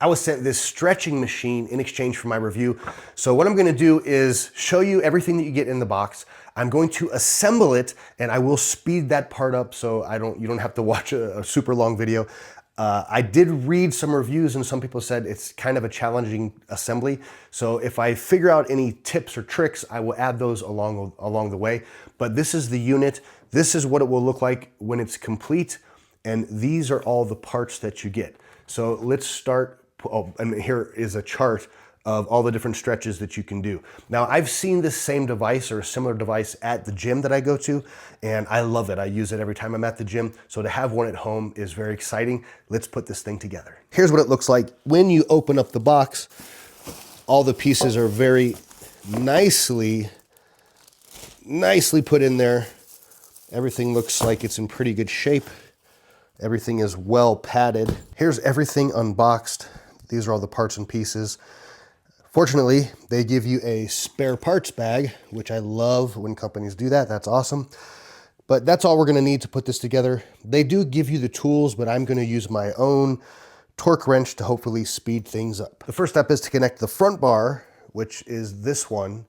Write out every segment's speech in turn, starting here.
I was sent this stretching machine in exchange for my review. So what I'm gonna do is show you everything that you get in the box. I'm going to assemble it, and I will speed that part up so you don't have to watch a super long video. I did read some reviews, and some people said it's kind of a challenging assembly. So if I figure out any tips or tricks, I will add those along the way. But this is the unit. This is what it will look like when it's complete. And these are all the parts that you get. So let's start. Oh, and here is a chart of all the different stretches that you can do. Now, I've seen this same device or a similar device at the gym that I go to, and I love it. I use it every time I'm at the gym. So to have one at home is very exciting. Let's put this thing together. Here's what it looks like when you open up the box. All the pieces are very nicely put in there. Everything looks like it's in pretty good shape. Everything is well padded. Here's everything unboxed. These are all the parts and pieces. Fortunately, they give you a spare parts bag, which I love when companies do that. That's awesome. But that's all we're gonna need to put this together. They do give you the tools, but I'm gonna use my own torque wrench to hopefully speed things up. The first step is to connect the front bar, which is this one,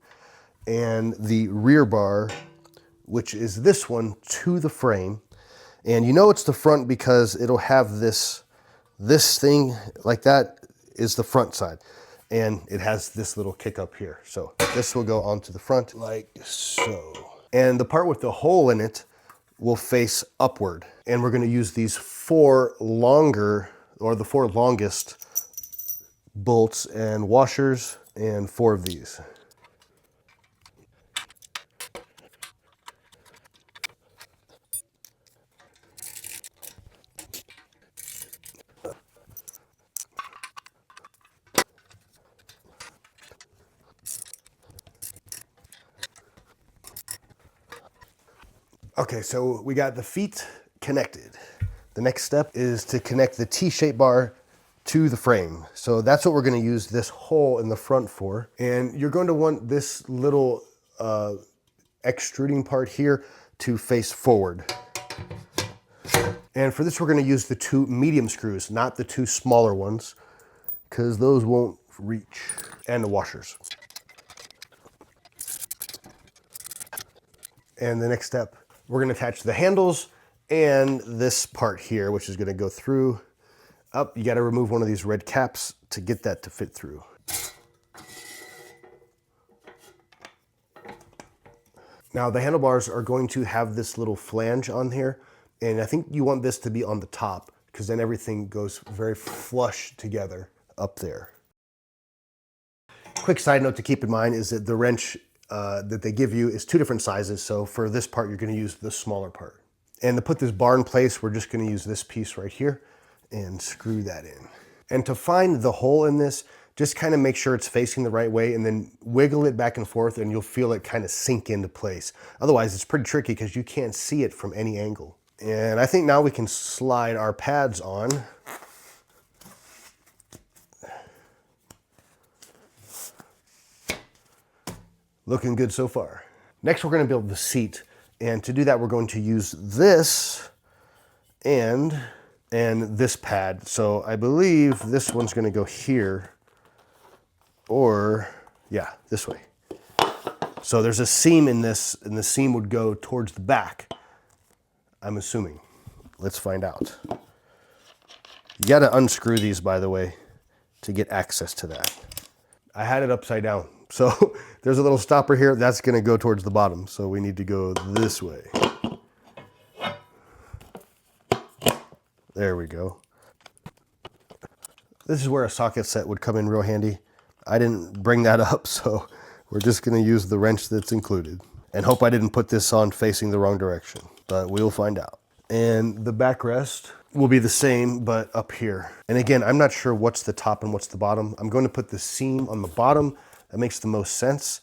and the rear bar, which is this one, to the frame. And you know it's the front because it'll have this thing like that is the front side. And it has this little kick up here. So this will go onto the front like so. And the part with the hole in it will face upward. And we're gonna use these the four longest bolts and washers, and 4 of these. Okay, so we got the feet connected. The next step is to connect the T-shaped bar to the frame. So that's what we're gonna use this hole in the front for. And you're going to want this little extruding part here to face forward. And for this, we're gonna use the 2 medium screws, not the 2 smaller ones, because those won't reach. And the washers. And the next step, we're gonna attach the handles and this part here, which is gonna go through. Up, you gotta remove one of these red caps to get that to fit through. Now the handlebars are going to have this little flange on here, and I think you want this to be on the top because then everything goes very flush together up there. Quick side note to keep in mind is that the wrench that they give you is 2 different sizes. So for this part, you're gonna use the smaller part. And to put this bar in place, we're just gonna use this piece right here and screw that in. And to find the hole in this, just kind of make sure it's facing the right way and then wiggle it back and forth and you'll feel it kind of sink into place. Otherwise, it's pretty tricky because you can't see it from any angle. And I think now we can slide our pads on. Looking good so far. Next, we're gonna build the seat. And to do that, we're going to use this and this pad. So I believe this one's gonna go here, or yeah, this way. So there's a seam in this, and the seam would go towards the back, I'm assuming. Let's find out. You gotta unscrew these, by the way, to get access to that. I had it upside down. So there's a little stopper here, that's gonna go towards the bottom. So we need to go this way. There we go. This is where a socket set would come in real handy. I didn't bring that up, so we're just gonna use the wrench that's included. And hope I didn't put this on facing the wrong direction, but we'll find out. And the backrest will be the same, but up here. And again, I'm not sure what's the top and what's the bottom. I'm going to put the seam on the bottom. That makes the most sense.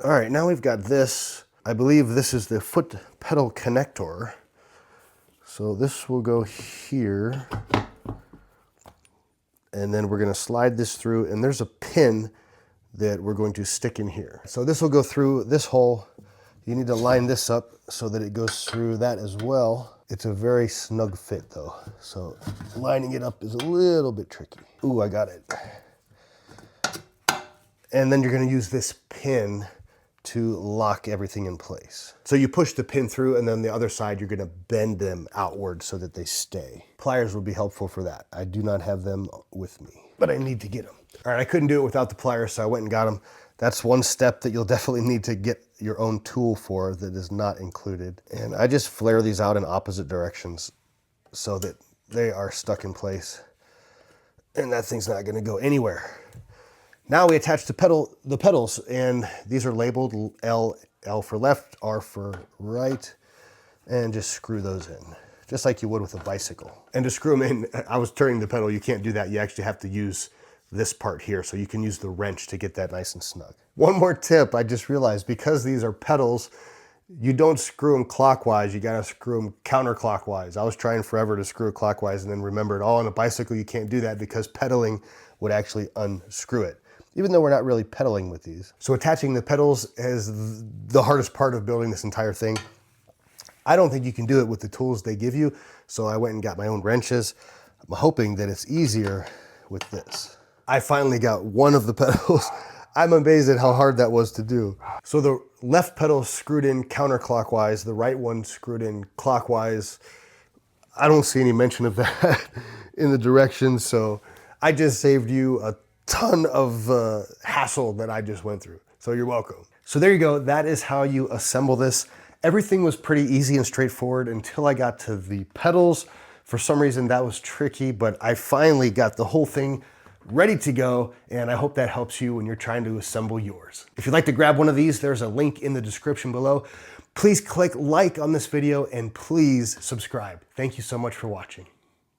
All right, now we've got this. I believe this is the foot pedal connector. So this will go here. And then we're gonna slide this through, and there's a pin that we're going to stick in here. So this will go through this hole. You need to line this up so that it goes through that as well. It's a very snug fit though, so lining it up is a little bit tricky. Ooh, I got it. And then you're gonna use this pin to lock everything in place. So you push the pin through, and then the other side, you're gonna bend them outward so that they stay. Pliers would be helpful for that. I do not have them with me, but I need to get them. All right, I couldn't do it without the pliers, so I went and got them. That's one step that you'll definitely need to get your own tool for that is not included. And I just flare these out in opposite directions so that they are stuck in place and that thing's not gonna go anywhere. Now we attach the pedals, and these are labeled L for left, R for right, and just screw those in, just like you would with a bicycle. And to screw them in, I was turning the pedal, you can't do that. You actually have to use this part here, so you can use the wrench to get that nice and snug. One more tip I just realized, because these are pedals, you don't screw them clockwise, you gotta screw them counterclockwise. I was trying forever to screw it clockwise and then remembered, oh, on a bicycle you can't do that because pedaling would actually unscrew it, even though we're not really pedaling with these. So attaching the pedals is the hardest part of building this entire thing. I don't think you can do it with the tools they give you, so I went and got my own wrenches. I'm hoping that it's easier with this. I finally got one of the pedals. I'm amazed at how hard that was to do. So the left pedal screwed in counterclockwise, the right one screwed in clockwise. I don't see any mention of that in the directions, so I just saved you a ton of hassle that I just went through. So you're welcome. So there you go. That is how you assemble this. Everything was pretty easy and straightforward until I got to the pedals. For some reason that was tricky, but I finally got the whole thing ready to go, and I hope that helps you when you're trying to assemble yours. If you'd like to grab one of these, there's a link in the description below. Please click like on this video and please subscribe. Thank you so much for watching.